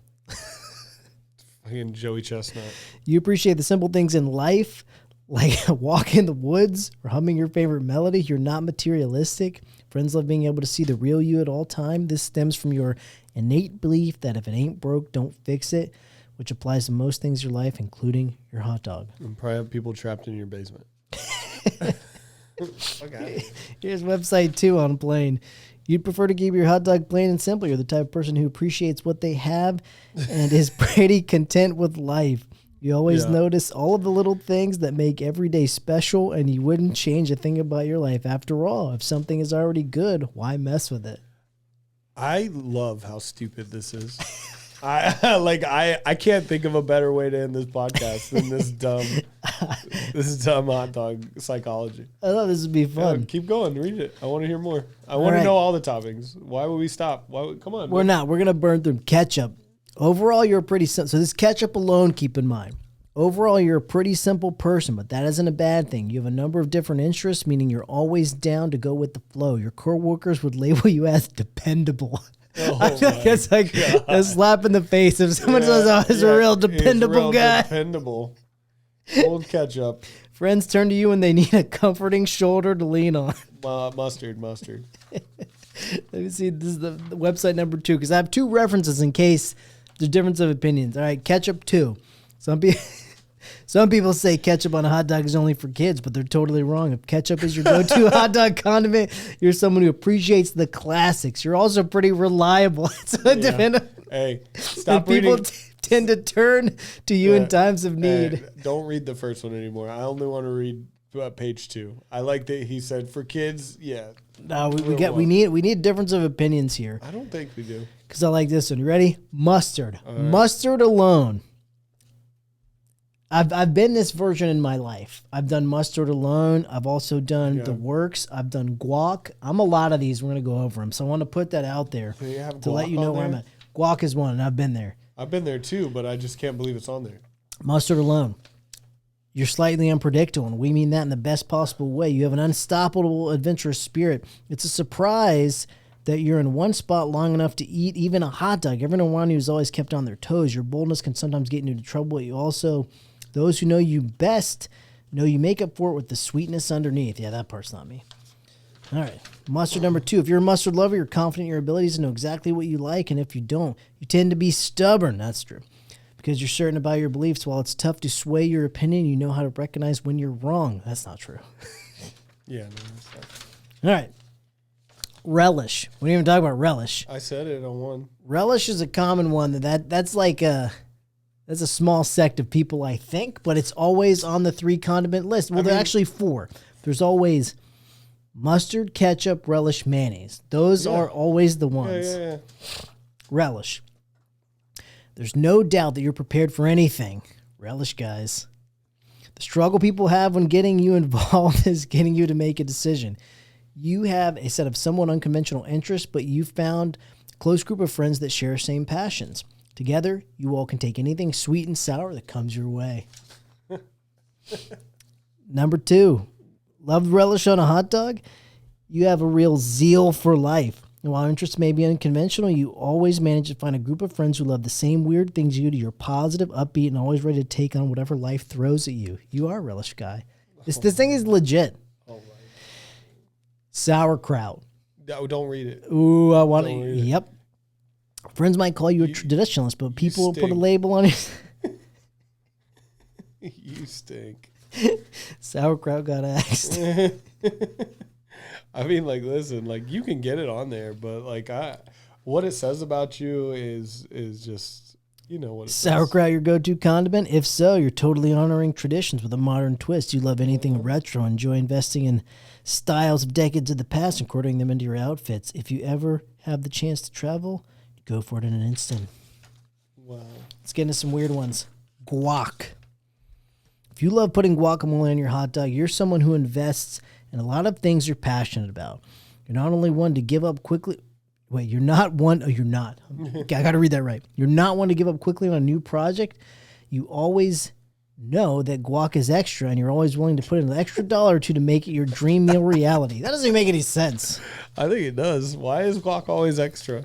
Fucking Joey Chestnut. You appreciate the simple things in life, like a walk in the woods or humming your favorite melody. You're not materialistic. Friends love being able to see the real you at all time. This stems from your innate belief that if it ain't broke, don't fix it, which applies to most things in your life, including your hot dog. And probably have people trapped in your basement. Okay. Here's website 2 on plain. You'd prefer to keep your hot dog plain and simple. You're the type of person who appreciates what they have and is pretty content with life. You always notice all of the little things that make every day special, and you wouldn't change a thing about your life. After all, if something is already good, why mess with it? I love how stupid this is. I can't think of a better way to end this podcast than this dumb hot dog psychology. I thought this would be fun. Keep going, read it. I want to hear more. I want to know all the toppings. Why would we stop? Come on. We're not. We're going to burn through ketchup. Overall, you're a pretty simple. So this ketchup alone, keep in mind. Overall, you're a pretty simple person, but that isn't a bad thing. You have a number of different interests, meaning you're always down to go with the flow. Your coworkers would label you as dependable. Oh I feel like it's like a slap in the face if someone says, "Oh, he's a real dependable guy." Dependable. Old ketchup. Friends turn to you when they need a comforting shoulder to lean on. Mustard. Let me see. This is the website number 2 because I have 2 references in case there's difference of opinions. All right, ketchup 2. Some people say ketchup on a hot dog is only for kids, but they're totally wrong. If ketchup is your go-to hot dog condiment, you're someone who appreciates the classics. You're also pretty reliable. Hey, stop people reading. Tend to turn to you in times of need. Hey, don't read the first one anymore. I only want to read page 2. I like that he said for kids. Yeah. No, we need difference of opinions here. I don't think we do. Because I like this one. You ready? Mustard. Mustard alone. I've been this version in my life. I've done mustard alone. I've also done the works. I've done guac. I'm a lot of these. We're going to go over them. So I want to put that out there Do you have to let guac you know on where I'm there? at. Guac is one, and I've been there. I've been there too, but I just can't believe it's on there. Mustard alone. You're slightly unpredictable, and we mean that in the best possible way. You have an unstoppable, adventurous spirit. It's a surprise that you're in one spot long enough to eat even a hot dog. Everyone around you is always kept on their toes. Your boldness can sometimes get you into trouble. You also, those who know you best, know you make up for it with the sweetness underneath. Yeah, that part's not me. All right. Mustard number 2. If you're a mustard lover, you're confident in your abilities and know exactly what you like. And if you don't, you tend to be stubborn. That's true. Because you're certain about your beliefs. While it's tough to sway your opinion, you know how to recognize when you're wrong. That's not true. Yeah. No, that's not. All right. Relish. We didn't even talk about relish. I said it on one. Relish is a common one. That's like That's a small sect of people, I think, but it's always on the 3 condiment list. Well, there are actually 4. There's always mustard, ketchup, relish, mayonnaise. Those are always the ones. Yeah. Relish. There's no doubt that you're prepared for anything. Relish, guys. The struggle people have when getting you involved is getting you to make a decision. You have a set of somewhat unconventional interests, but you've found a close group of friends that share same passions. Together, you all can take anything sweet and sour that comes your way. Number 2, love relish on a hot dog? You have a real zeal for life. And while interests may be unconventional, you always manage to find a group of friends who love the same weird things you do. You're positive, upbeat, and always ready to take on whatever life throws at you. You are a relish guy. This thing is legit. Oh, right. Sauerkraut. No, don't read it. Ooh, I want to. Don't read it. Yep. Friends might call you a traditionalist, but people will put a stink. label on it. You stink. Sauerkraut got axed. I mean, like, listen, like, you can get it on there, but like, what it says about you is just, you know what it says. Sauerkraut your go-to condiment? If so, you're totally honoring traditions with a modern twist. You love anything retro, enjoy investing in styles of decades of the past, incorporating them into your outfits. If you ever have the chance to travel, go for it in an instant. Wow. Let's get into some weird ones. Guac. If you love putting guacamole on your hot dog, you're someone who invests in a lot of things you're passionate about. You're not only one to give up quickly. Wait, you're not one. Oh, you're not. Okay, I got to read that right. You're not one to give up quickly on a new project. You always know that guac is extra, and you're always willing to put in an extra $1 or $2 to make it your dream meal reality. That doesn't even make any sense. I think it does. Why is guac always extra?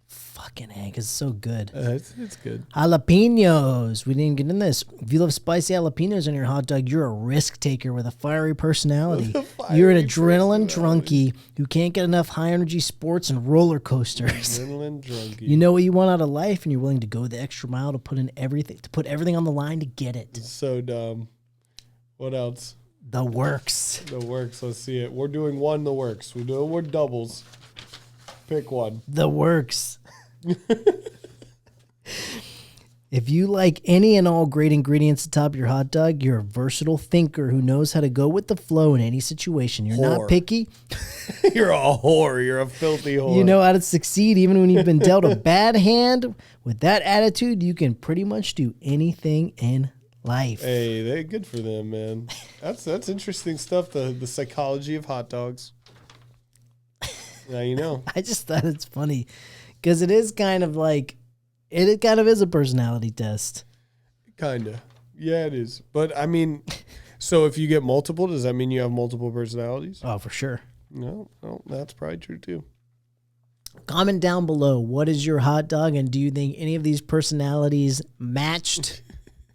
Fucking egg is so good. It's good. Jalapenos. We didn't get in this. If you love spicy jalapenos on your hot dog, you're a risk taker with a fiery personality. You're an adrenaline drunkie who can't get enough high energy sports and roller coasters. Adrenaline drunkie. You know what you want out of life, and you're willing to go the extra mile to put everything on the line to get it. So dumb. What else? The works. The works. Let's see it. We're doing one. The works. We're doubles. Pick one. The works. If you like any and all great ingredients to top your hot dog, you're a versatile thinker who knows how to go with the flow in any situation. You're not Whore. picky. You're a whore. You're a filthy whore. You know how to succeed even when you've been dealt a bad hand. With that attitude, you can pretty much do anything in life. Hey, they're good for them, man. That's interesting stuff. The psychology of hot dogs. Now you know. I just thought it's funny because it is kind of like, it kind of is a personality test. Kinda. Yeah, it is. But I mean, so if you get multiple, does that mean you have multiple personalities? Oh, for sure. No, that's probably true too. Comment down below. What is your hot dog, and do you think any of these personalities matched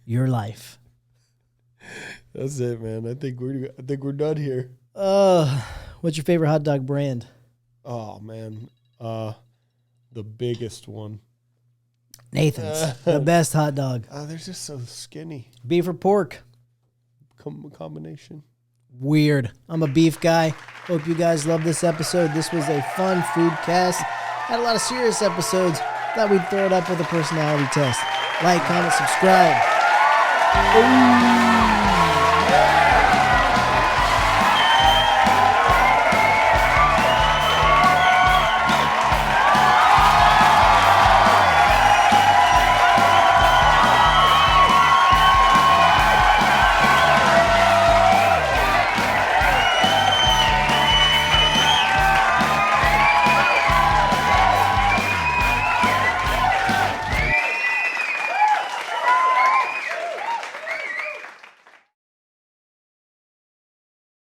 your life? That's it, man. I think we're done here. What's your favorite hot dog brand? Oh man, the biggest one. Nathan's, the best hot dog. They're just so skinny. Beef or pork? Combination. Weird. I'm a beef guy. Hope you guys love this episode. This was a fun food cast. Had a lot of serious episodes. Thought we'd throw it up with a personality test. Like, comment, subscribe. Ooh.